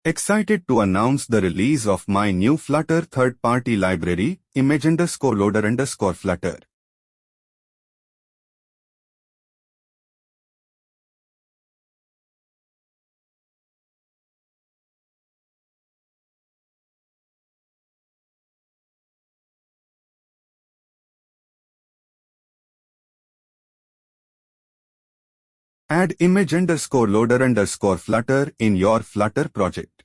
Excited to announce the release of my new Flutter third-party library, image_loader_Flutter. Add image_loader_Flutter in your Flutter project.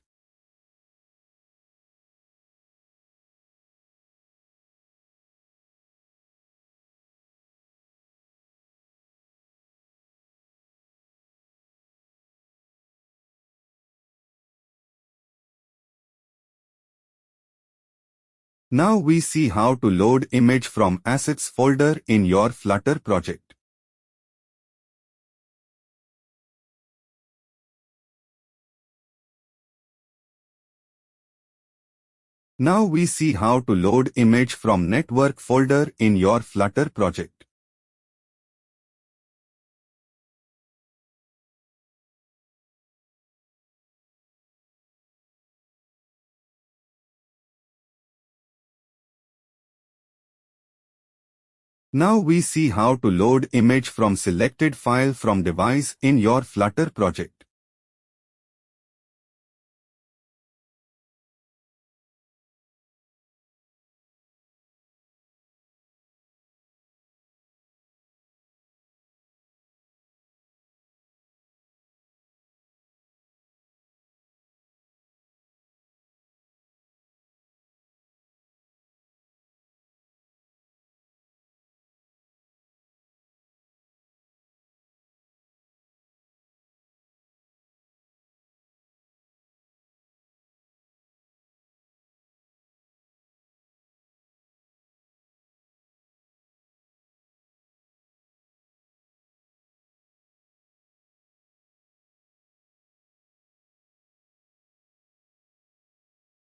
Now we see how to load image from assets folder in your Flutter project. Now we see how to load image from network folder in your Flutter project. Now we see how to load image from selected file from device in your Flutter project.